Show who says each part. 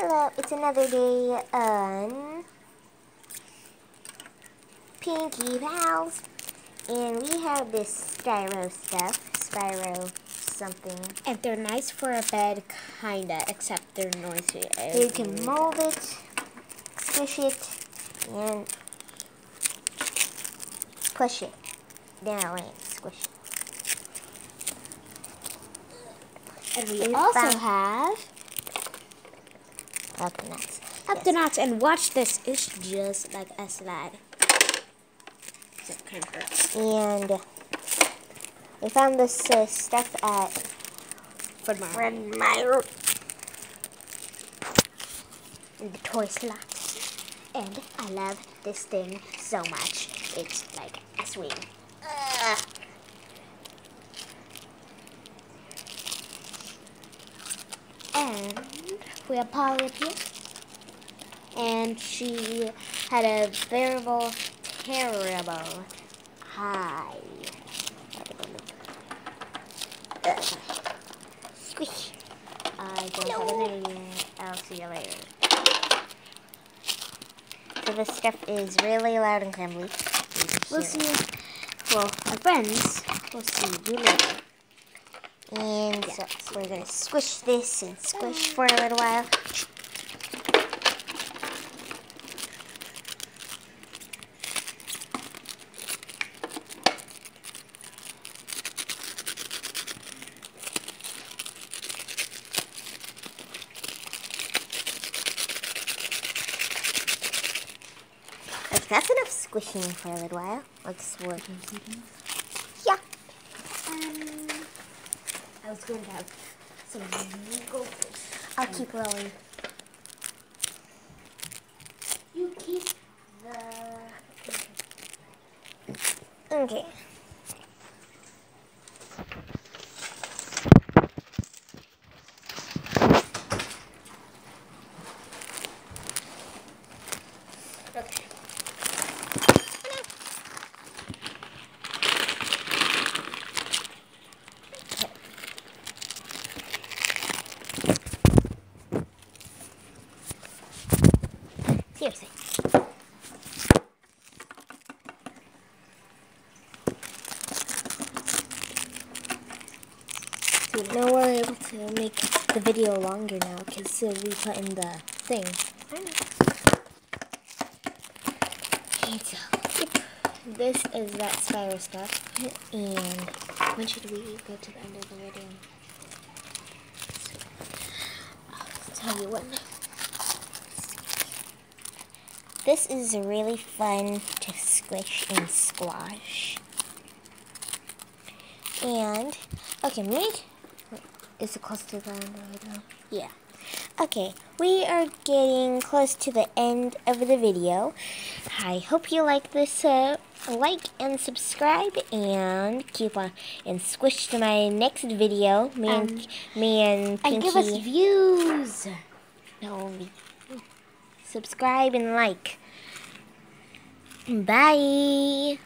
Speaker 1: Hello, it's another day on Pinky Pals, and we have this Spyro stuff, Spyro something.
Speaker 2: And they're nice for a bed, kinda, except they're noisy.
Speaker 1: You can mold it, squish it, and push it. Now and squish it.
Speaker 2: And we also have
Speaker 1: Octonauts.
Speaker 2: Octonauts, and watch this, it's just like a slide. It kind of hurts.
Speaker 1: And we found this stuff at
Speaker 2: Fred
Speaker 1: Meyer in the toy slot.
Speaker 2: And I love this thing so much. It's like a swing. And we have Polly up here. And she had a terrible high.
Speaker 1: Squish.
Speaker 2: I don't have a name yet. I'll see you later.
Speaker 1: So this stuff is really loud and crumbly.
Speaker 2: We'll see you. Well, our friends, we'll see you later.
Speaker 1: And so we're going to squish this and squish for a little while. Okay, that's enough squishing for a little while. Let's work. Yeah.
Speaker 2: I was going to have some goldfish.
Speaker 1: I'll keep rolling.
Speaker 2: You keep the...
Speaker 1: Okay.
Speaker 2: Okay.
Speaker 1: Seriously.
Speaker 2: Now we're able to make the video longer now because we put in the thing.
Speaker 1: I know.
Speaker 2: And so, this is that Spyro stuff. And when should we go to the end of the video? I'll tell you when.
Speaker 1: This is really fun to squish and squash. And, okay, is it close to the end of the video?
Speaker 2: Yeah.
Speaker 1: Okay, we are getting close to the end of the video. I hope you like this. Like and subscribe, and keep on and squish to my next video. Me and Pinky.
Speaker 2: And give us views.
Speaker 1: No, subscribe and like. Bye.